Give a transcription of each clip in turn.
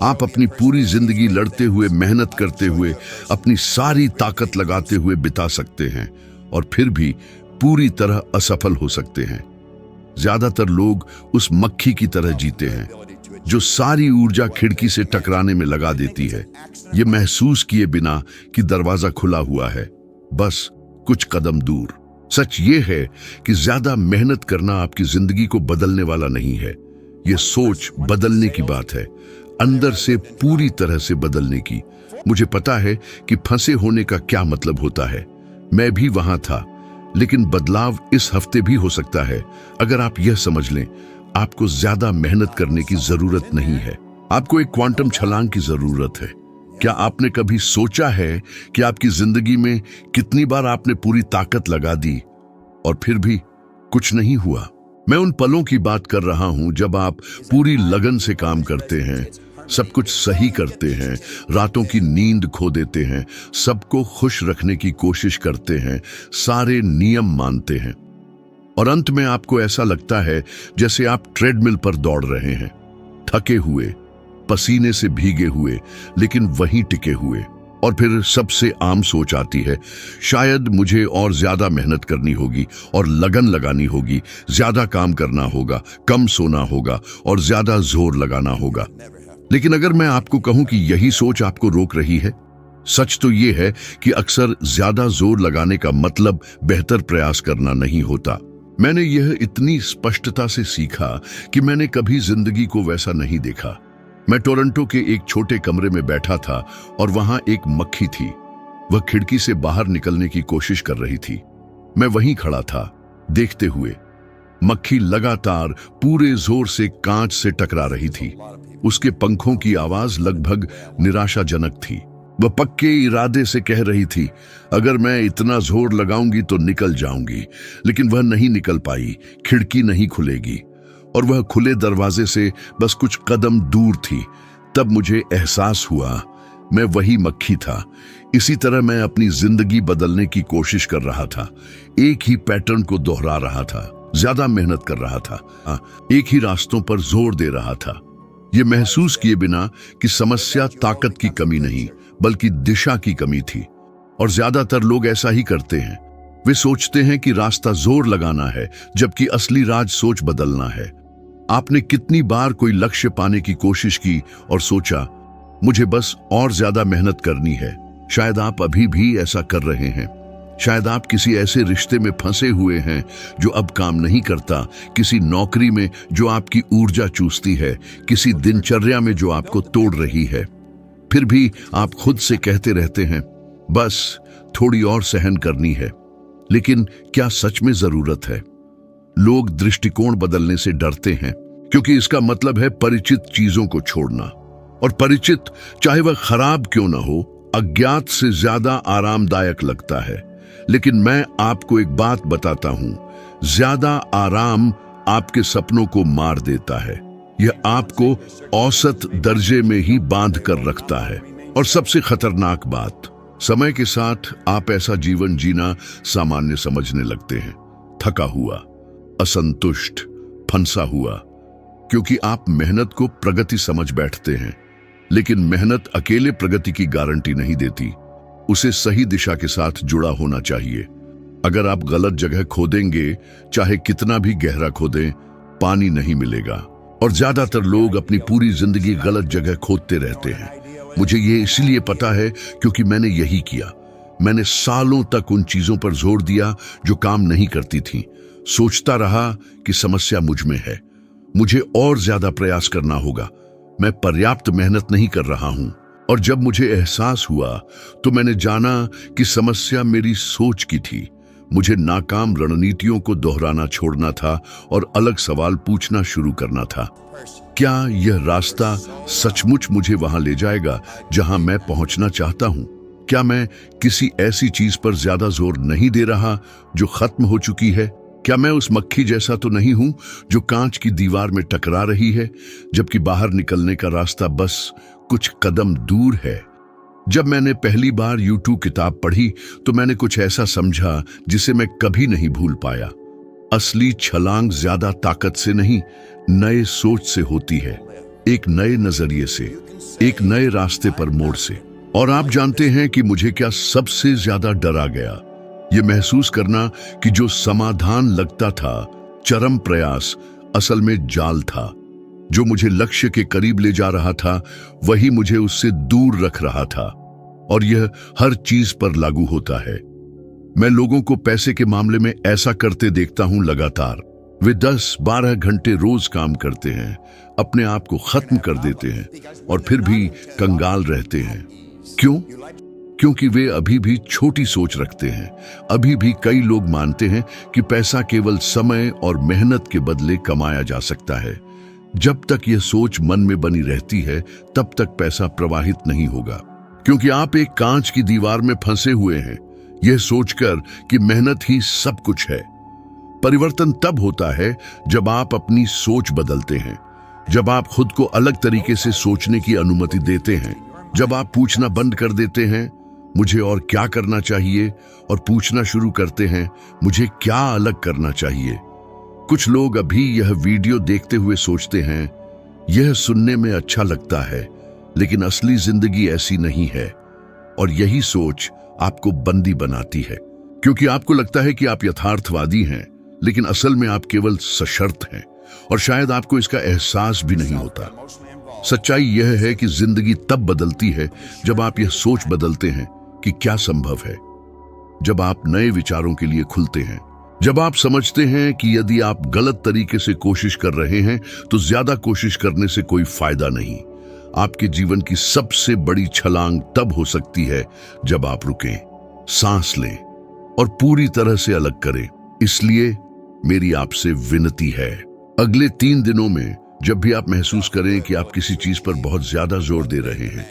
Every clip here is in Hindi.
आप अपनी पूरी जिंदगी लड़ते हुए, मेहनत करते हुए, अपनी सारी ताकत लगाते हुए बिता सकते हैं और फिर भी पूरी तरह असफल हो सकते हैं। ज्यादातर लोग उस मक्खी की तरह जीते हैं जो सारी ऊर्जा खिड़की से टकराने में लगा देती है, ये महसूस किए बिना कि दरवाजा खुला हुआ है, बस कुछ कदम दूर। सच ये है कि ज्यादा मेहनत करना आपकी जिंदगी को बदलने वाला नहीं है। ये सोच बदलने की बात है, अंदर से पूरी तरह से बदलने की। मुझे पता है कि फंसे होने का क्या मतलब होता है। मैं भी वहां था, लेकिन बदलाव इस हफ्ते भी हो सकता है अगर आप यह समझ लें, आपको ज्यादा मेहनत करने की जरूरत नहीं है, आपको एक क्वांटम छलांग की जरूरत है। क्या आपने कभी सोचा है कि आपकी जिंदगी में कितनी बार आपने पूरी ताकत लगा दी और फिर भी कुछ नहीं हुआ? मैं उन पलों की बात कर रहा हूं जब आप पूरी लगन से काम करते हैं, सब कुछ सही करते हैं, रातों की नींद खो देते हैं, सबको खुश रखने की कोशिश करते हैं, सारे नियम मानते हैं और अंत में आपको ऐसा लगता है जैसे आप ट्रेडमिल पर दौड़ रहे हैं, थके हुए, पसीने से भीगे हुए, लेकिन वहीं टिके हुए। और फिर सबसे आम सोच आती है, शायद मुझे और ज्यादा मेहनत करनी होगी और लगन लगानी होगी, ज्यादा काम करना होगा, कम सोना होगा और ज्यादा जोर लगाना होगा। लेकिन अगर मैं आपको कहूं कि यही सोच आपको रोक रही है, सच तो यह है कि अक्सर ज्यादा जोर लगाने का मतलब बेहतर प्रयास करना नहीं होता। मैंने यह इतनी स्पष्टता से सीखा कि मैंने कभी जिंदगी को वैसा नहीं देखा। मैं टोरंटो के एक छोटे कमरे में बैठा था और वहां एक मक्खी थी। वह खिड़की से बाहर निकलने की कोशिश कर रही थी। मैं वहीं खड़ा था, देखते हुए। मक्खी लगातार पूरे जोर से कांच से टकरा रही थी। उसके पंखों की आवाज लगभग निराशाजनक थी। वह पक्के इरादे से कह रही थी, अगर मैं इतना जोर लगाऊंगी तो निकल जाऊंगी। लेकिन वह नहीं निकल पाई, खिड़की नहीं खुलेगी और वह खुले दरवाजे से बस कुछ कदम दूर थी। तब मुझे एहसास हुआ, मैं वही मक्खी था। इसी तरह मैं अपनी जिंदगी बदलने की कोशिश कर रहा था, एक ही पैटर्न को दोहरा रहा था, ज्यादा मेहनत कर रहा था, एक ही रास्तों पर जोर दे रहा था, ये महसूस किए बिना कि समस्या ताकत की कमी नहीं बल्कि दिशा की कमी थी। और ज्यादातर लोग ऐसा ही करते हैं। वे सोचते हैं कि रास्ता जोर लगाना है, जबकि असली राज सोच बदलना है। आपने कितनी बार कोई लक्ष्य पाने की कोशिश की और सोचा, मुझे बस और ज्यादा मेहनत करनी है? शायद आप अभी भी ऐसा कर रहे हैं। शायद आप किसी ऐसे रिश्ते में फंसे हुए हैं जो अब काम नहीं करता, किसी नौकरी में जो आपकी ऊर्जा चूसती है, किसी दिनचर्या में जो आपको तोड़ रही है। फिर भी आप खुद से कहते रहते हैं, बस थोड़ी और सहन करनी है। लेकिन क्या सच में जरूरत है? लोग दृष्टिकोण बदलने से डरते हैं क्योंकि इसका मतलब है परिचित चीजों को छोड़ना। और परिचित, चाहे वह खराब क्यों ना हो, अज्ञात से ज्यादा आरामदायक लगता है। लेकिन मैं आपको एक बात बताता हूं, ज्यादा आराम आपके सपनों को मार देता है। यह आपको औसत दर्जे में ही बांध कर रखता है। और सबसे खतरनाक बात, समय के साथ आप ऐसा जीवन जीना सामान्य समझने लगते हैं। थका हुआ, असंतुष्ट, फंसा हुआ, क्योंकि आप मेहनत को प्रगति समझ बैठते हैं। लेकिन मेहनत अकेले प्रगति की गारंटी नहीं देती, उसे सही दिशा के साथ जुड़ा होना चाहिए। अगर आप गलत जगह खोदेंगे, चाहे कितना भी गहरा खोदें, पानी नहीं मिलेगा। और ज्यादातर लोग अपनी पूरी जिंदगी गलत जगह खोदते रहते हैं। मुझे ये इसलिए पता है क्योंकि मैंने यही किया। मैंने सालों तक उन चीजों पर जोर दिया जो काम नहीं करती थी। सोचता रहा कि समस्या मुझ में है, मुझे और ज्यादा प्रयास करना होगा, मैं पर्याप्त मेहनत नहीं कर रहा हूं। और जब मुझे एहसास हुआ तो मैंने जाना कि समस्या मेरी सोच की थी। मुझे नाकाम रणनीतियों को दोहराना छोड़ना था और अलग सवाल पूछना शुरू करना था। क्या यह रास्ता सचमुच मुझे वहां ले जाएगा जहां मैं पहुंचना चाहता हूं? क्या मैं किसी ऐसी चीज पर ज्यादा जोर नहीं दे रहा जो खत्म हो चुकी है? क्या मैं उस मक्खी जैसा तो नहीं हूं जो कांच की दीवार में टकरा रही है, जबकि बाहर निकलने का रास्ता बस कुछ कदम दूर है? जब मैंने पहली बार YouTube किताब पढ़ी तो मैंने कुछ ऐसा समझा जिसे मैं कभी नहीं भूल पाया। असली छलांग ज्यादा ताकत से नहीं, नए सोच से होती है, एक नए नजरिए से। एक नए रास्ते पर मोड़ से। और आप जानते हैं कि मुझे क्या सबसे ज्यादा डरा गया? ये महसूस करना कि जो समाधान लगता था चरम प्रयास, असल में जाल था। जो मुझे लक्ष्य के करीब ले जा रहा था वही मुझे उससे दूर रख रहा था। और यह हर चीज पर लागू होता है। मैं लोगों को पैसे के मामले में ऐसा करते देखता हूं लगातार। वे 10-12 घंटे रोज काम करते हैं, अपने आप को खत्म कर देते हैं और फिर भी कंगाल रहते हैं। क्यों? क्योंकि वे अभी भी छोटी सोच रखते हैं। अभी भी कई लोग मानते हैं कि पैसा केवल समय और मेहनत के बदले कमाया जा सकता है। जब तक यह सोच मन में बनी रहती है तब तक पैसा प्रवाहित नहीं होगा, क्योंकि आप एक कांच की दीवार में फंसे हुए हैं, यह सोचकर कि मेहनत ही सब कुछ है। परिवर्तन तब होता है जब आप अपनी सोच बदलते हैं, जब आप खुद को अलग तरीके से सोचने की अनुमति देते हैं, जब आप पूछना बंद कर देते हैं मुझे और क्या करना चाहिए और पूछना शुरू करते हैं मुझे क्या अलग करना चाहिए। कुछ लोग अभी यह वीडियो देखते हुए सोचते हैं यह सुनने में अच्छा लगता है, लेकिन असली जिंदगी ऐसी नहीं है। और यही सोच आपको बंदी बनाती है, क्योंकि आपको लगता है कि आप यथार्थवादी हैं, लेकिन असल में आप केवल सशर्त हैं और शायद आपको इसका एहसास भी नहीं होता। सच्चाई यह है कि जिंदगी तब बदलती है जब आप यह सोच बदलते हैं कि क्या संभव है, जब आप नए विचारों के लिए खुलते हैं, जब आप समझते हैं कि यदि आप गलत तरीके से कोशिश कर रहे हैं तो ज्यादा कोशिश करने से कोई फायदा नहीं। आपके जीवन की सबसे बड़ी छलांग तब हो सकती है जब आप रुकें, सांस लें और पूरी तरह से अलग करें। इसलिए मेरी आपसे विनती है, अगले 3 दिनों में जब भी आप महसूस करें कि आप किसी चीज पर बहुत ज्यादा जोर दे रहे हैं,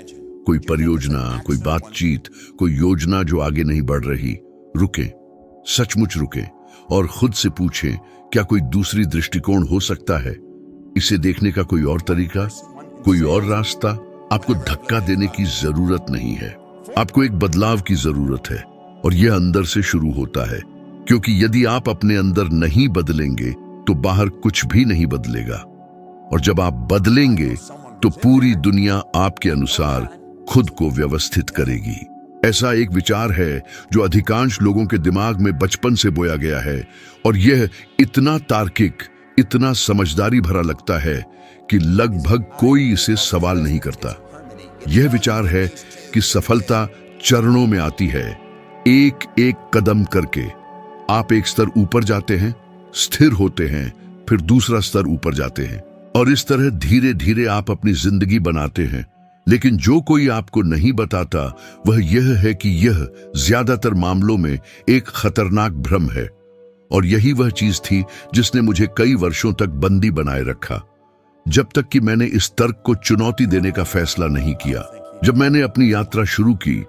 कोई परियोजना, कोई बातचीत, कोई योजना जो आगे नहीं बढ़ रही, रुकें, सचमुच रुकें और खुद से पूछें क्या कोई दूसरी दृष्टिकोण हो सकता है? इसे देखने का कोई और तरीका, कोई और रास्ता? आपको धक्का देने की जरूरत नहीं है, आपको एक बदलाव की जरूरत है और यह अंदर से शुरू होता है, क्योंकि यदि आप अपने अंदर नहीं बदलेंगे तो बाहर कुछ भी नहीं बदलेगा। और जब आप बदलेंगे तो पूरी दुनिया आपके अनुसार खुद को व्यवस्थित करेगी। ऐसा एक विचार है जो अधिकांश लोगों के दिमाग में बचपन से बोया गया है और यह इतना तार्किक, इतना समझदारी भरा लगता है कि लगभग कोई इसे सवाल नहीं करता। यह विचार है कि सफलता चरणों में आती है, एक एक कदम करके। आप एक स्तर ऊपर जाते हैं, स्थिर होते हैं, फिर दूसरा स्तर ऊपर जाते हैं और इस तरह धीरे धीरे आप अपनी जिंदगी बनाते हैं। लेकिन जो कोई आपको नहीं बताता वह यह है कि यह ज्यादातर मामलों में एक खतरनाक भ्रम है। और यही वह चीज थी जिसने मुझे कई वर्षों तक बंदी बनाए रखा, जब तक कि मैंने इस तर्क को चुनौती देने का फैसला नहीं किया। जब मैंने अपनी यात्रा शुरू की,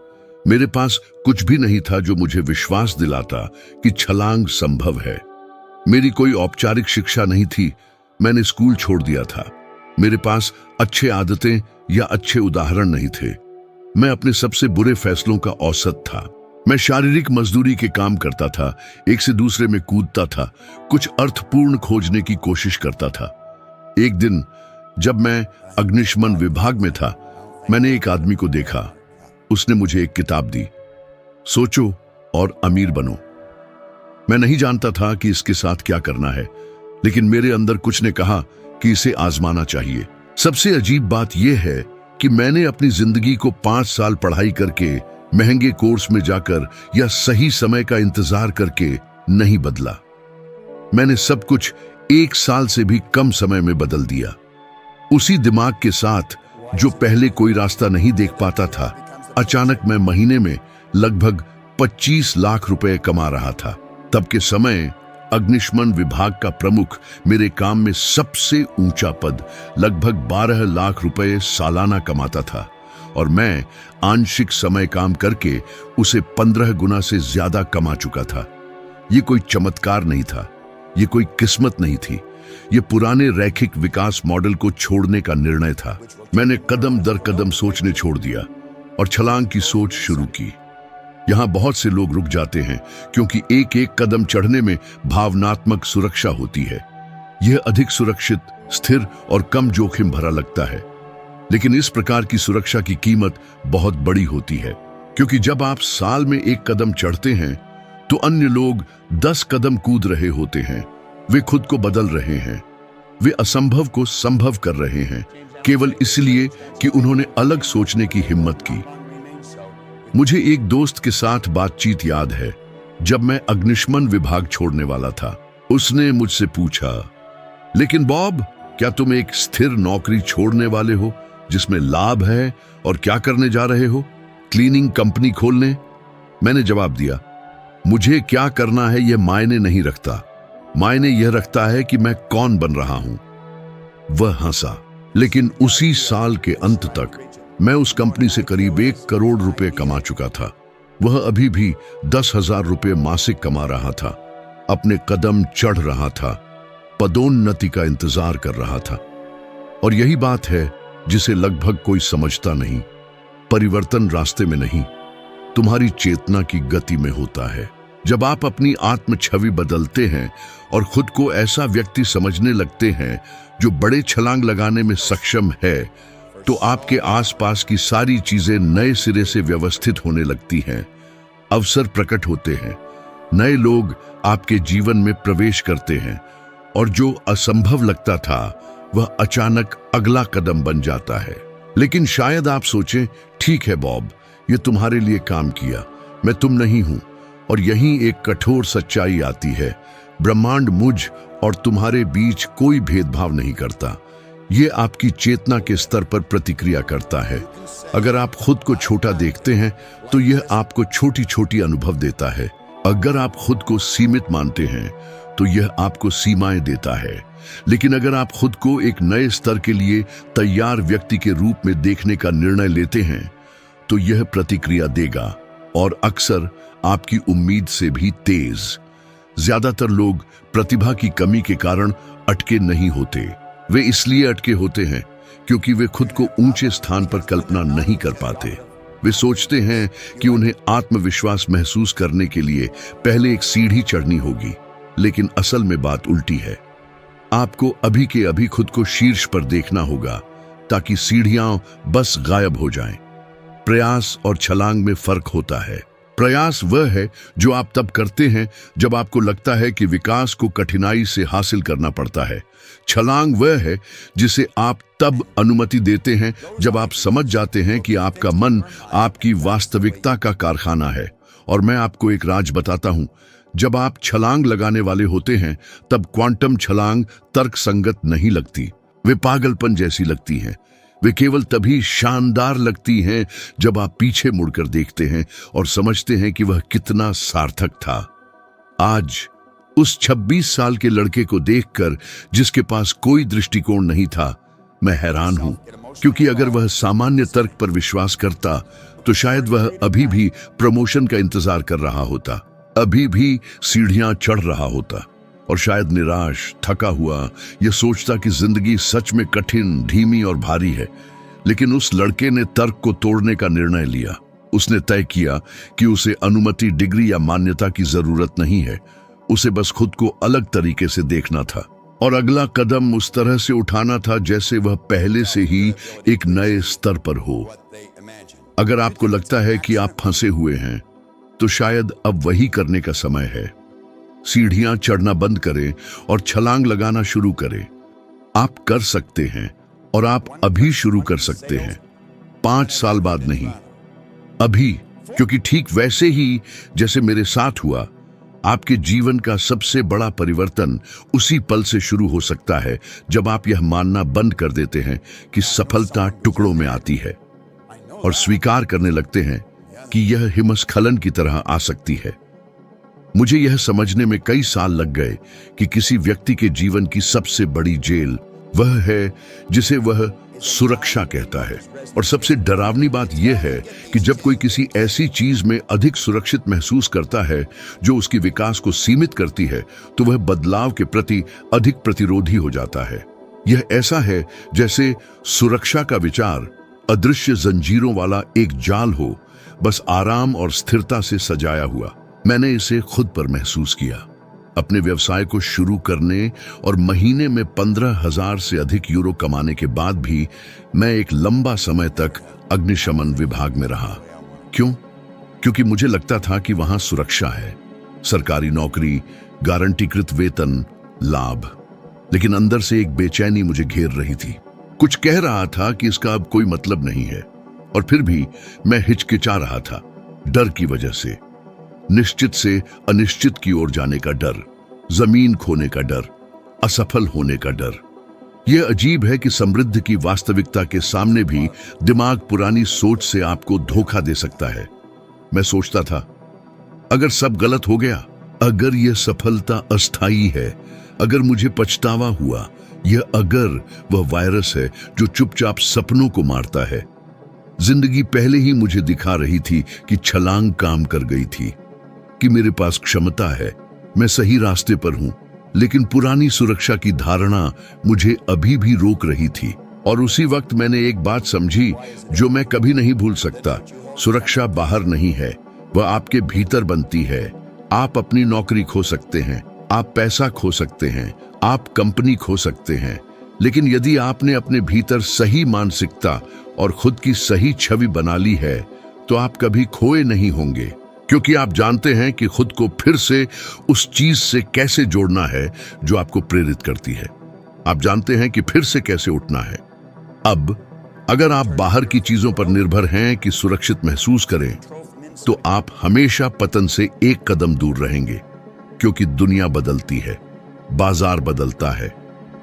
मेरे पास कुछ भी नहीं था जो मुझे विश्वास दिलाता कि छलांग संभव है। मेरी कोई औपचारिक शिक्षा नहीं थी, मैंने स्कूल छोड़ दिया था। मेरे पास अच्छे आदतें या अच्छे उदाहरण नहीं थे। मैं अपने सबसे बुरे फैसलों का औसत था। मैं शारीरिक मजदूरी के काम करता था, एक से दूसरे में कूदता था, कुछ अर्थपूर्ण खोजने की कोशिश करता था। एक दिन जब मैं अग्निशमन विभाग में था, मैंने एक आदमी को देखा। उसने मुझे एक किताब दी, सोचो और अमीर बनो। मैं नहीं जानता था कि इसके साथ क्या करना है, लेकिन मेरे अंदर कुछ ने कहा कि इसे आजमाना चाहिए। सबसे अजीब बात यह है कि मैंने अपनी जिंदगी को 5 साल पढ़ाई करके, महंगे कोर्स में जाकर या सही समय का इंतजार करके नहीं बदला। मैंने सब कुछ 1 साल से भी कम समय में बदल दिया। उसी दिमाग के साथ जो पहले कोई रास्ता नहीं देख पाता था, अचानक मैं महीने में लगभग 25 लाख रुपए कमा रहा था। तब के समय अग्निशमन विभाग का प्रमुख मेरे काम में सबसे ऊंचा पद लगभग 12 लाख रुपए सालाना कमाता था और मैं आंशिक समय काम करके उसे 15 गुना से ज्यादा कमा चुका था। ये कोई चमत्कार नहीं था, ये कोई किस्मत नहीं थी, ये पुराने रैखिक विकास मॉडल को छोड़ने का निर्णय था। मैंने कदम दर कदम सोचने छोड़ दिया और छलांग की सोच शुरू की। यहां बहुत से लोग रुक जाते हैं क्योंकि एक एक कदम चढ़ने में भावनात्मक सुरक्षा होती है। यह अधिक सुरक्षित, स्थिर और कम जोखिम भरा लगता है। लेकिन इस प्रकार की सुरक्षा की कीमत बहुत बड़ी होती है, क्योंकि जब आप साल में 1 कदम चढ़ते हैं तो अन्य लोग 10 कदम कूद रहे होते हैं। वे खुद को बदल रहे हैं, वे असंभव को संभव कर रहे हैं, केवल इसलिए कि उन्होंने अलग सोचने की हिम्मत की। मुझे एक दोस्त के साथ बातचीत याद है जब मैं अग्निशमन विभाग छोड़ने वाला था। उसने मुझसे पूछा, लेकिन बॉब, क्या तुम एक स्थिर नौकरी छोड़ने वाले हो जिसमें लाभ है, और क्या करने जा रहे हो? क्लीनिंग कंपनी खोलने? मैंने जवाब दिया, मुझे क्या करना है यह मायने नहीं रखता, मायने यह रखता है कि मैं कौन बन रहा हूं। वह हंसा, लेकिन उसी साल के अंत तक मैं उस कंपनी से करीब 1 करोड़ रुपए कमा चुका था। वह अभी भी 10,000 रुपए मासिक कमा रहा था, अपने कदम चढ़ रहा था, पदोन्नति का इंतजार कर रहा था। और यही बात है जिसे लगभग कोई समझता नहीं। परिवर्तन रास्ते में नहीं, तुम्हारी चेतना की गति में होता है। जब आप अपनी आत्म छवि बदलते हैं और खुद को ऐसा व्यक्ति समझने लगते हैं जो बड़े छलांग लगाने में सक्षम है, तो आपके आसपास की सारी चीजें नए सिरे से व्यवस्थित होने लगती हैं। अवसर प्रकट होते हैं, नए लोग आपके जीवन में प्रवेश करते हैं, और जो असंभव लगता था वह अचानक अगला कदम बन जाता है। लेकिन शायद आप सोचें, ठीक है बॉब, ये तुम्हारे लिए काम किया, मैं तुम नहीं हूं। और यहीं एक कठोर सच्चाई आती है, ब्रह्मांड मुझ और तुम्हारे बीच कोई भेदभाव नहीं करता। ये आपकी चेतना के स्तर पर प्रतिक्रिया करता है। अगर आप खुद को छोटा देखते हैं तो यह आपको छोटी छोटी अनुभव देता है। अगर आप खुद को सीमित मानते हैं तो यह आपको सीमाएं देता है। लेकिन अगर आप खुद को एक नए स्तर के लिए तैयार व्यक्ति के रूप में देखने का निर्णय लेते हैं तो यह प्रतिक्रिया देगा, और अक्सर आपकी उम्मीद से भी तेज। ज्यादातर लोग प्रतिभा की कमी के कारण अटके नहीं होते। वे इसलिए अटके होते हैं क्योंकि वे खुद को ऊंचे स्थान पर कल्पना नहीं कर पाते। वे सोचते हैं कि उन्हें आत्मविश्वास महसूस करने के लिए पहले एक सीढ़ी चढ़नी होगी, लेकिन असल में बात उल्टी है। आपको अभी के अभी खुद को शीर्ष पर देखना होगा ताकि सीढ़ियां बस गायब हो जाएं। प्रयास और छलांग में फर्क होता है। प्रयास वह है जो आप तब करते हैं जब आपको लगता है कि विकास को कठिनाई से हासिल करना पड़ता है। छलांग वह है जिसे आप तब अनुमति देते हैं जब आप समझ जाते हैं कि आपका मन आपकी वास्तविकता का कारखाना है। और मैं आपको एक राज बताता हूं, जब आप छलांग लगाने वाले होते हैं तब क्वांटम छलांग तर्कसंगत नहीं लगती, वे पागलपन जैसी लगती हैं। वे केवल तभी शानदार लगती हैं जब आप पीछे मुड़कर देखते हैं और समझते हैं कि वह कितना सार्थक था। आज उस 26 साल के लड़के को देखकर जिसके पास कोई दृष्टिकोण नहीं था, मैं हैरान हूं, क्योंकि अगर वह सामान्य तर्क पर विश्वास करता तो शायद वह अभी भी प्रमोशन का इंतजार कर रहा होता, अभी भी सीढ़ियां चढ़ रहा होता, और शायद निराश, थका हुआ, यह सोचता कि जिंदगी सच में कठिन, धीमी और भारी है। लेकिन उस लड़के ने तर्क को तोड़ने का निर्णय लिया। उसने तय किया कि उसे अनुमति, डिग्री या मान्यता की जरूरत नहीं है, उसे बस खुद को अलग तरीके से देखना था, और अगला कदम उस तरह से उठाना था जैसे वह पहले से ही एक नए स्तर पर हो। अगर आपको लगता है कि आप फंसे हुए हैं तो शायद अब वही करने का समय है। सीढ़ियां चढ़ना बंद करें और छलांग लगाना शुरू करें। आप कर सकते हैं, और आप अभी शुरू कर सकते हैं, 5 साल बाद नहीं, अभी। क्योंकि ठीक वैसे ही जैसे मेरे साथ हुआ, आपके जीवन का सबसे बड़ा परिवर्तन उसी पल से शुरू हो सकता है जब आप यह मानना बंद कर देते हैं कि सफलता टुकड़ों में आती है, और स्वीकार करने लगते हैं कि यह हिमस्खलन की तरह आ सकती है। मुझे यह समझने में कई साल लग गए कि किसी व्यक्ति के जीवन की सबसे बड़ी जेल वह है जिसे वह सुरक्षा कहता है। और सबसे डरावनी बात यह है कि जब कोई किसी ऐसी चीज में अधिक सुरक्षित महसूस करता है जो उसके विकास को सीमित करती है, तो वह बदलाव के प्रति अधिक प्रतिरोधी हो जाता है। यह ऐसा है जैसे सुरक्षा का विचार अदृश्य जंजीरों वाला एक जाल हो, बस आराम और स्थिरता से सजाया हुआ। मैंने इसे खुद पर महसूस किया। अपने व्यवसाय को शुरू करने और महीने में 15,000 से अधिक यूरो कमाने के बाद भी मैं एक लंबा समय तक अग्निशमन विभाग में रहा। क्यों? क्योंकि मुझे लगता था कि वहां सुरक्षा है, सरकारी नौकरी, गारंटीकृत वेतन, लाभ। लेकिन अंदर से एक बेचैनी मुझे घेर रही थी। कुछ कह रहा था कि इसका अब कोई मतलब नहीं है, और फिर भी मैं हिचकिचा रहा था, डर की वजह से। निश्चित से अनिश्चित की ओर जाने का डर, जमीन खोने का डर, असफल होने का डर। यह अजीब है कि समृद्धि की वास्तविकता के सामने भी दिमाग पुरानी सोच से आपको धोखा दे सकता है। मैं सोचता था, अगर सब गलत हो गया, अगर यह सफलता अस्थायी है, अगर मुझे पछतावा हुआ, यह अगर वह वायरस है जो चुपचाप सपनों को मारता है। जिंदगी पहले ही मुझे दिखा रही थी कि छलांग काम कर गई थी, कि मेरे पास क्षमता है, मैं सही रास्ते पर हूं। लेकिन पुरानी सुरक्षा की धारणा मुझे अभी भी रोक रही थी। और उसी वक्त मैंने एक बात समझी जो मैं कभी नहीं भूल सकता। सुरक्षा बाहर नहीं है, वह आपके भीतर बनती है। आप अपनी नौकरी खो सकते हैं, आप पैसा खो सकते हैं, आप कंपनी खो सकते हैं, लेकिन यदि आपने अपने भीतर सही मानसिकता और खुद की सही छवि बना ली है, तो आप कभी खोए नहीं होंगे, क्योंकि आप जानते हैं कि खुद को फिर से उस चीज से कैसे जोड़ना है जो आपको प्रेरित करती है। आप जानते हैं कि फिर से कैसे उठना है। अब अगर आप बाहर की चीजों पर निर्भर हैं कि सुरक्षित महसूस करें, तो आप हमेशा पतन से एक कदम दूर रहेंगे, क्योंकि दुनिया बदलती है, बाजार बदलता है,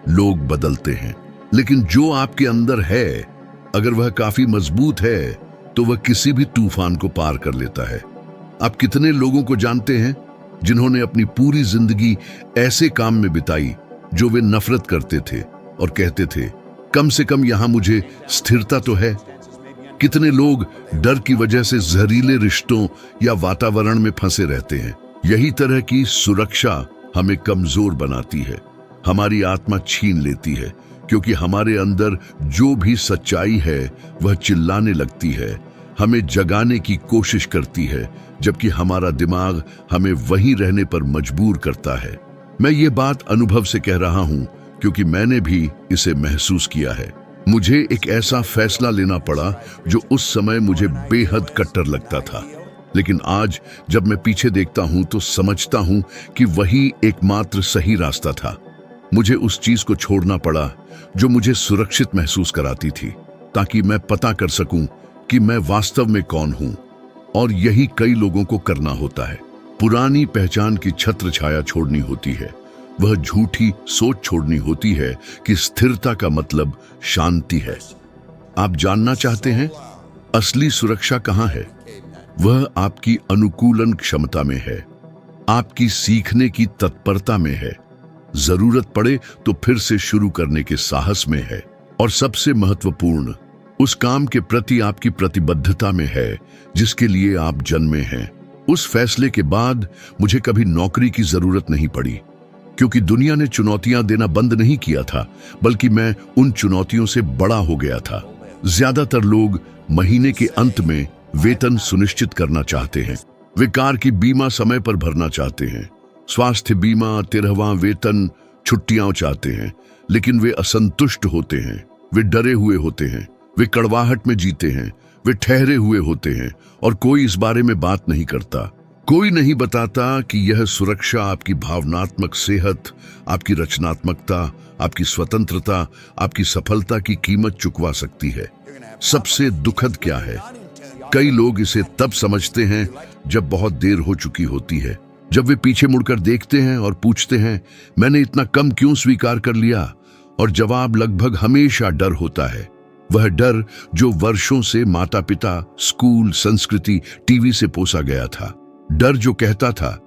लोग बदलते हैं, लेकिन जो आपके अंदर है, अगर वह काफी मजबूत है, तो वह किसी भी तूफान को पार कर लेता है। आप कितने लोगों को जानते हैं जिन्होंने अपनी पूरी जिंदगी ऐसे काम में बिताई जो वे नफरत करते थे और कहते थे, कम से कम यहां मुझे स्थिरता तो है। कितने लोग डर की वजह से जहरीले रिश्तों या वातावरण में फंसे रहते हैं। यही तरह की सुरक्षा हमें कमजोर बनाती है, हमारी आत्मा छीन लेती है, क्योंकि हमारे अंदर जो भी सच्चाई है वह चिल्लाने लगती है, हमें जगाने की कोशिश करती है, जबकि हमारा दिमाग हमें वहीं रहने पर मजबूर करता है। मैं ये बात अनुभव से कह रहा हूं, क्योंकि मैंने भी इसे महसूस किया है। मुझे एक ऐसा फैसला लेना पड़ा जो उस समय मुझे बेहद कट्टर लगता था, लेकिन आज जब मैं पीछे देखता हूं तो समझता हूं कि वही एकमात्र सही रास्ता था। मुझे उस चीज को छोड़ना पड़ा जो मुझे सुरक्षित महसूस कराती थी, ताकि मैं पता कर सकूं कि मैं वास्तव में कौन हूं। और यही कई लोगों को करना होता है। पुरानी पहचान की छत्र छाया छोड़नी होती है, वह झूठी सोच छोड़नी होती है कि स्थिरता का मतलब शांति है। आप जानना चाहते हैं असली सुरक्षा कहां है? वह आपकी अनुकूलन क्षमता में है, आपकी सीखने की तत्परता में है, जरूरत पड़े तो फिर से शुरू करने के साहस में है, और सबसे महत्वपूर्ण, उस काम के प्रति आपकी प्रतिबद्धता में है जिसके लिए आप जन्मे हैं। उस फैसले के बाद मुझे कभी नौकरी की जरूरत नहीं पड़ी, क्योंकि दुनिया ने चुनौतियां देना बंद नहीं किया था, बल्कि मैं उन चुनौतियों से बड़ा हो गया था। ज्यादातर लोग महीने के अंत में वेतन सुनिश्चित करना चाहते हैं, वे कार की बीमा समय पर भरना चाहते हैं, स्वास्थ्य बीमा, 13वां वेतन, छुट्टियां चाहते हैं, लेकिन वे असंतुष्ट होते हैं, वे डरे हुए होते हैं, वे कड़वाहट में जीते हैं, वे ठहरे हुए होते हैं, और कोई इस बारे में बात नहीं करता। कोई नहीं बताता कि यह सुरक्षा आपकी भावनात्मक सेहत, आपकी रचनात्मकता, आपकी स्वतंत्रता, आपकी सफलता की कीमत चुकवा सकती है। सबसे दुखद क्या है, कई लोग इसे तब समझते हैं जब बहुत देर हो चुकी होती है, जब वे पीछे मुड़कर देखते हैं और पूछते हैं, मैंने इतना कम क्यों स्वीकार कर लिया? और जवाब लगभग हमेशा डर होता है। वह डर जो वर्षों से माता पिता, स्कूल, संस्कृति, टीवी से पोसा गया था। डर जो कहता था,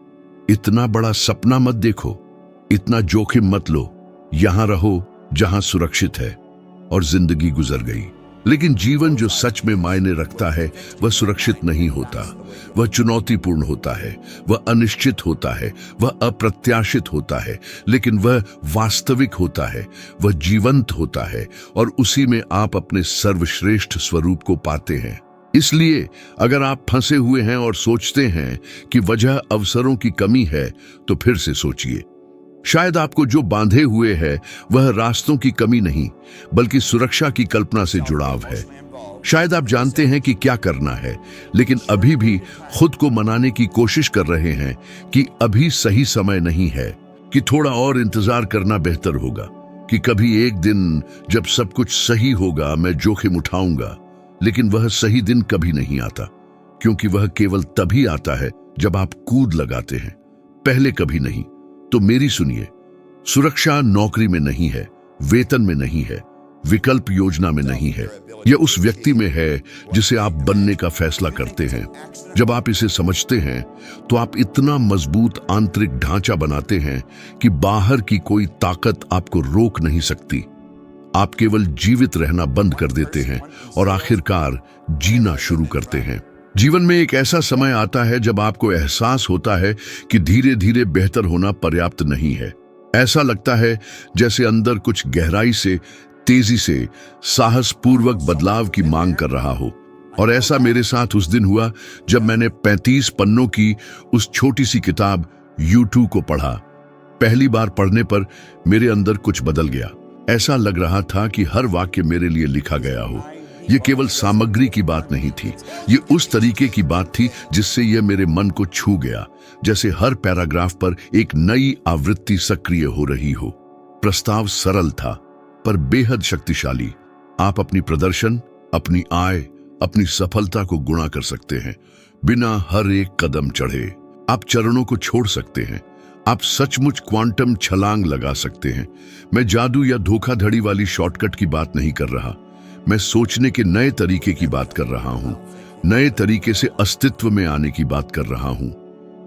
इतना बड़ा सपना मत देखो, इतना जोखिम मत लो, यहां रहो जहां सुरक्षित है। और जिंदगी गुजर गई। लेकिन जीवन जो सच में मायने रखता है वह सुरक्षित नहीं होता, वह चुनौतीपूर्ण होता है, वह अनिश्चित होता है, वह अप्रत्याशित होता है, लेकिन वह वास्तविक होता है, वह जीवंत होता है, और उसी में आप अपने सर्वश्रेष्ठ स्वरूप को पाते हैं। इसलिए अगर आप फंसे हुए हैं और सोचते हैं कि वजह अवसरों की कमी है, तो फिर से सोचिए। शायद आपको जो बांधे हुए है वह रास्तों की कमी नहीं, बल्कि सुरक्षा की कल्पना से जुड़ाव है। शायद आप जानते हैं कि क्या करना है, लेकिन अभी भी खुद को मनाने की कोशिश कर रहे हैं कि अभी सही समय नहीं है, कि थोड़ा और इंतजार करना बेहतर होगा, कि कभी एक दिन जब सब कुछ सही होगा मैं जोखिम उठाऊंगा। लेकिन वह सही दिन कभी नहीं आता, क्योंकि वह केवल तभी आता है जब आप कूद लगाते हैं, पहले कभी नहीं। तो मेरी सुनिए, सुरक्षा नौकरी में नहीं है, वेतन में नहीं है, विकल्प योजना में नहीं है, यह उस व्यक्ति में है जिसे आप बनने का फैसला करते हैं। जब आप इसे समझते हैं तो आप इतना मजबूत आंतरिक ढांचा बनाते हैं कि बाहर की कोई ताकत आपको रोक नहीं सकती। आप केवल जीवित रहना बंद कर देते हैं और आखिरकार जीना शुरू करते हैं। जीवन में एक ऐसा समय आता है जब आपको एहसास होता है कि धीरे धीरे बेहतर होना पर्याप्त नहीं है। ऐसा लगता है जैसे अंदर कुछ गहराई से, तेजी से, साहसपूर्वक बदलाव की मांग कर रहा हो। और ऐसा मेरे साथ उस दिन हुआ जब मैंने 35 पन्नों की उस छोटी सी किताब U2 को पढ़ा। पहली बार पढ़ने पर मेरे अंदर कुछ बदल गया। ऐसा लग रहा था कि हर वाक्य मेरे लिए लिखा गया हो। ये केवल सामग्री की बात नहीं थी, ये उस तरीके की बात थी जिससे यह मेरे मन को छू गया, जैसे हर पैराग्राफ पर एक नई आवृत्ति सक्रिय हो रही हो। प्रस्ताव सरल था पर बेहद शक्तिशाली। आप अपनी प्रदर्शन, अपनी आय, अपनी सफलता को गुणा कर सकते हैं बिना हर एक कदम चढ़े। आप चरणों को छोड़ सकते हैं, आप सचमुच क्वांटम छलांग लगा सकते हैं। मैं जादू या धोखाधड़ी वाली शॉर्टकट की बात नहीं कर रहा, मैं सोचने के नए तरीके की बात कर रहा हूं, नए तरीके से अस्तित्व में आने की बात कर रहा हूं।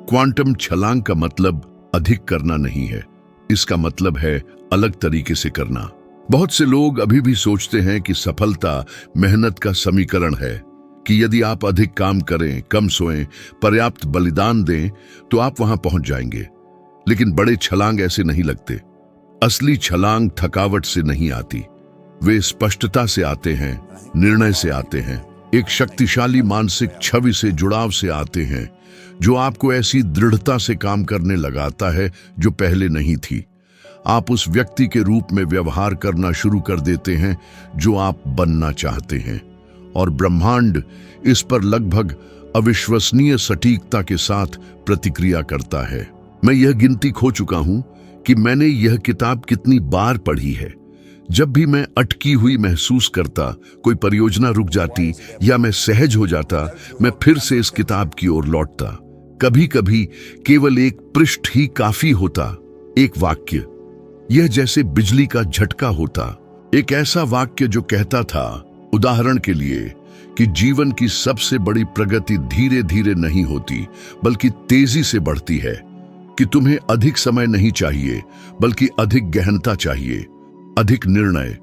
क्वांटम छलांग का मतलब अधिक करना नहीं है, इसका मतलब है अलग तरीके से करना। बहुत से लोग अभी भी सोचते हैं कि सफलता मेहनत का समीकरण है, कि यदि आप अधिक काम करें, कम सोएं, पर्याप्त बलिदान दें तो आप वहां पहुंच जाएंगे। लेकिन बड़े छलांग ऐसे नहीं लगते। असली छलांग थकावट से नहीं आती, वे स्पष्टता से आते हैं, निर्णय से आते हैं, एक शक्तिशाली मानसिक छवि से, जुड़ाव से आते हैं, जो आपको ऐसी दृढ़ता से काम करने लगाता है जो पहले नहीं थी। आप उस व्यक्ति के रूप में व्यवहार करना शुरू कर देते हैं जो आप बनना चाहते हैं, और ब्रह्मांड इस पर लगभग अविश्वसनीय सटीकता के साथ प्रतिक्रिया करता है। मैं यह गिनती खो चुका हूं कि मैंने यह किताब कितनी बार पढ़ी है। जब भी मैं अटकी हुई महसूस करता, कोई परियोजना रुक जाती या मैं सहज हो जाता, मैं फिर से इस किताब की ओर लौटता। कभी कभी केवल एक पृष्ठ ही काफी होता, एक वाक्य, यह जैसे बिजली का झटका होता। एक ऐसा वाक्य जो कहता था, उदाहरण के लिए, कि जीवन की सबसे बड़ी प्रगति धीरे धीरे नहीं होती बल्कि तेजी से बढ़ती है, कि तुम्हें अधिक समय नहीं चाहिए बल्कि अधिक गहनता चाहिए, अधिक निर्णय,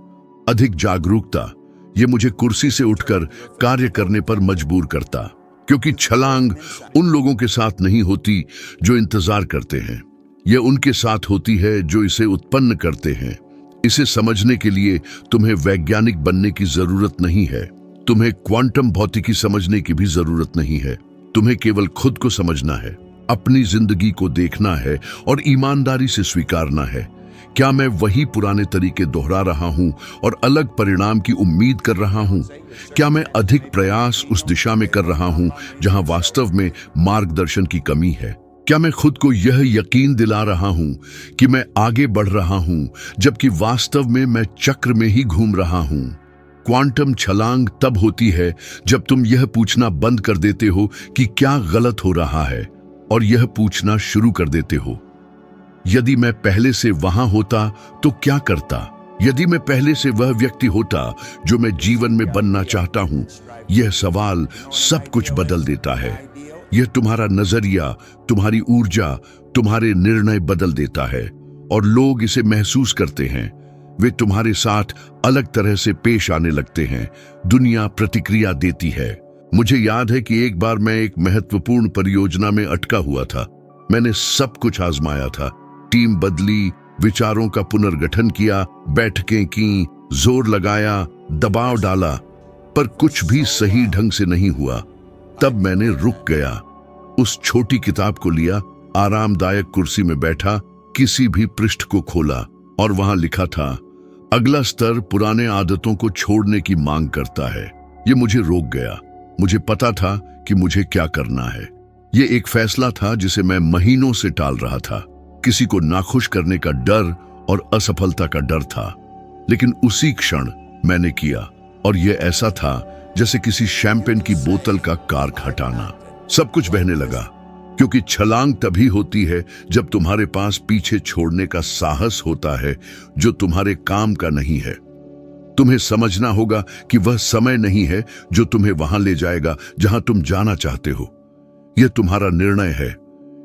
अधिक जागरूकता। ये मुझे कुर्सी से उठकर कार्य करने पर मजबूर करता, क्योंकि छलांग उन लोगों के साथ नहीं होती जो इंतजार करते हैं, यह उनके साथ होती है जो इसे उत्पन्न करते हैं। इसे समझने के लिए तुम्हें वैज्ञानिक बनने की जरूरत नहीं है, तुम्हें क्वांटम भौतिकी समझने की भी जरूरत नहीं है। तुम्हें केवल खुद को समझना है, अपनी जिंदगी को देखना है और ईमानदारी से स्वीकारना है। क्या मैं वही पुराने तरीके दोहरा रहा हूं और अलग परिणाम की उम्मीद कर रहा हूं? क्या मैं अधिक प्रयास उस दिशा में कर रहा हूं जहां वास्तव में मार्गदर्शन की कमी है? क्या मैं खुद को यह यकीन दिला रहा हूं कि मैं आगे बढ़ रहा हूं जबकि वास्तव में मैं चक्र में ही घूम रहा हूं? क्वांटम छलांग तब होती है जब तुम यह पूछना बंद कर देते हो कि क्या गलत हो रहा है और यह पूछना शुरू कर देते हो, यदि मैं पहले से वहां होता तो क्या करता? यदि मैं पहले से वह व्यक्ति होता जो मैं जीवन में बनना चाहता हूं? यह सवाल सब कुछ बदल देता है। यह तुम्हारा नजरिया, तुम्हारी ऊर्जा, तुम्हारे निर्णय बदल देता है, और लोग इसे महसूस करते हैं। वे तुम्हारे साथ अलग तरह से पेश आने लगते हैं, दुनिया प्रतिक्रिया देती है। मुझे याद है कि एक बार मैं एक महत्वपूर्ण परियोजना में अटका हुआ था। मैंने सब कुछ आजमाया था, टीम बदली, विचारों का पुनर्गठन किया, बैठकें की, जोर लगाया, दबाव डाला, पर कुछ भी सही ढंग से नहीं हुआ। तब मैंने रुक गया, उस छोटी किताब को लिया, आरामदायक कुर्सी में बैठा, किसी भी पृष्ठ को खोला और वहां लिखा था, अगला स्तर पुराने आदतों को छोड़ने की मांग करता है। ये मुझे रोक गया। मुझे पता था कि मुझे क्या करना है। ये एक फैसला था जिसे मैं महीनों से टाल रहा था। किसी को नाखुश करने का डर और असफलता का डर था, लेकिन उसी क्षण मैंने किया, और यह ऐसा था जैसे किसी शैंपेन की बोतल का कार्क हटाना। सब कुछ बहने लगा, क्योंकि छलांग तभी होती है जब तुम्हारे पास पीछे छोड़ने का साहस होता है जो तुम्हारे काम का नहीं है। तुम्हें समझना होगा कि वह समय नहीं है जो तुम्हें वहां ले जाएगा जहां तुम जाना चाहते हो। यह तुम्हारा निर्णय है।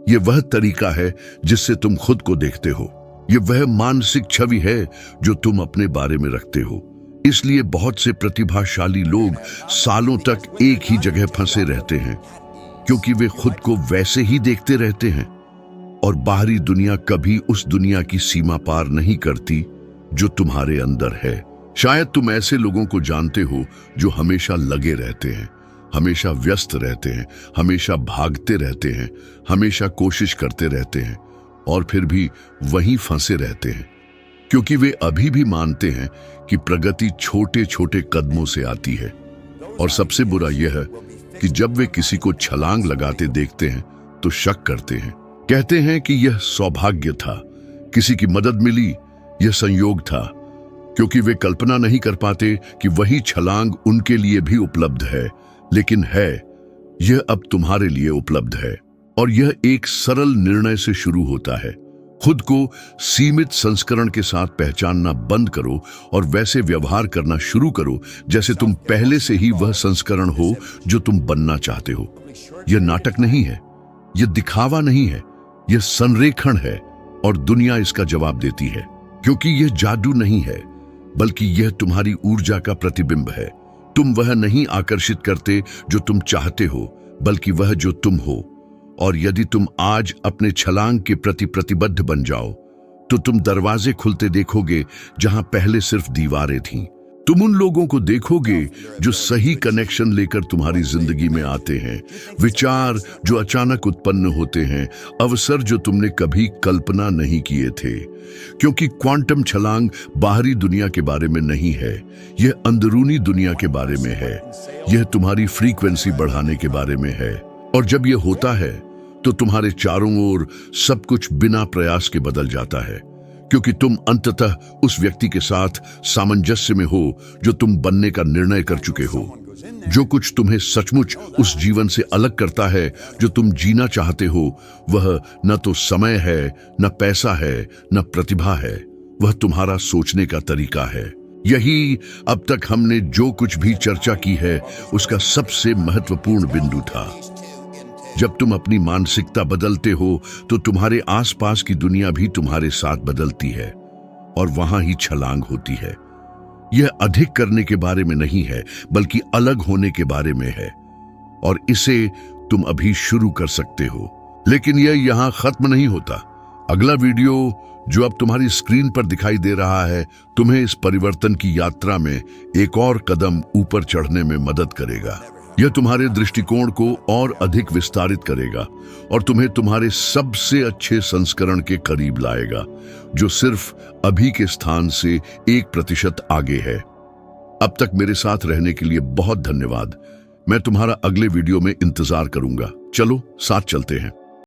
यह वह तरीका है जिससे तुम खुद को देखते हो। यह वह मानसिक छवि है जो तुम अपने बारे में रखते हो। इसलिए बहुत से प्रतिभाशाली लोग सालों तक एक ही जगह फंसे रहते हैं, क्योंकि वे खुद को वैसे ही देखते रहते हैं, और बाहरी दुनिया कभी उस दुनिया की सीमा पार नहीं करती जो तुम्हारे अंदर है। शायद तुम ऐसे लोगों को जानते हो जो हमेशा लगे रहते हैं, हमेशा व्यस्त रहते हैं, हमेशा भागते रहते हैं, हमेशा कोशिश करते रहते हैं, और फिर भी वहीं फंसे रहते हैं, क्योंकि वे अभी भी मानते हैं कि प्रगति छोटे छोटे कदमों से आती है। और सबसे बुरा यह है कि जब वे किसी को छलांग लगाते देखते हैं तो शक करते हैं, कहते हैं कि यह सौभाग्य था, किसी की मदद मिली, यह संयोग था, क्योंकि वे कल्पना नहीं कर पाते कि वही छलांग उनके लिए भी उपलब्ध है। लेकिन है, यह अब तुम्हारे लिए उपलब्ध है, और यह एक सरल निर्णय से शुरू होता है। खुद को सीमित संस्करण के साथ पहचानना बंद करो और वैसे व्यवहार करना शुरू करो जैसे तुम पहले से ही वह संस्करण हो जो तुम बनना चाहते हो। यह नाटक नहीं है, यह दिखावा नहीं है, यह संरेखण है, और दुनिया इसका जवाब देती है, क्योंकि यह जादू नहीं है, बल्कि यह तुम्हारी ऊर्जा का प्रतिबिंब है। तुम वह नहीं आकर्षित करते जो तुम चाहते हो, बल्कि वह जो तुम हो। और यदि तुम आज अपने छलांग के प्रति प्रतिबद्ध बन जाओ, तो तुम दरवाजे खुलते देखोगे जहां पहले सिर्फ दीवारें थीं। तुम उन लोगों को देखोगे जो सही कनेक्शन लेकर तुम्हारी जिंदगी में आते हैं, विचार जो अचानक उत्पन्न होते हैं, अवसर जो तुमने कभी कल्पना नहीं किए थे। क्योंकि क्वांटम छलांग बाहरी दुनिया के बारे में नहीं है, यह अंदरूनी दुनिया के बारे में है। यह तुम्हारी फ्रीक्वेंसी बढ़ाने के बारे में है। और जब यह होता है तो तुम्हारे चारों ओर सब कुछ बिना प्रयास के बदल जाता है, क्योंकि तुम अंततः उस व्यक्ति के साथ सामंजस्य में हो जो तुम बनने का निर्णय कर चुके हो। जो कुछ तुम्हें सचमुच उस जीवन से अलग करता है जो तुम जीना चाहते हो, वह न तो समय है, न पैसा है, न प्रतिभा है, वह तुम्हारा सोचने का तरीका है। यही अब तक हमने जो कुछ भी चर्चा की है उसका सबसे महत्वपूर्ण बिंदु था। जब तुम अपनी मानसिकता बदलते हो तो तुम्हारे आसपास की दुनिया भी तुम्हारे साथ बदलती है, और वहां ही छलांग होती है। यह अधिक करने के बारे में नहीं है, बल्कि अलग होने के बारे में है, और इसे तुम अभी शुरू कर सकते हो। लेकिन यह यहां खत्म नहीं होता। अगला वीडियो जो अब तुम्हारी स्क्रीन पर दिखाई दे रहा है, तुम्हें इस परिवर्तन की यात्रा में एक और कदम ऊपर चढ़ने में मदद करेगा। यह तुम्हारे दृष्टिकोण को और अधिक विस्तारित करेगा और तुम्हें तुम्हारे सबसे अच्छे संस्करण के करीब लाएगा, जो सिर्फ अभी के स्थान से 1% आगे है। अब तक मेरे साथ रहने के लिए बहुत धन्यवाद। मैं तुम्हारा अगले वीडियो में इंतजार करूंगा। चलो साथ चलते हैं।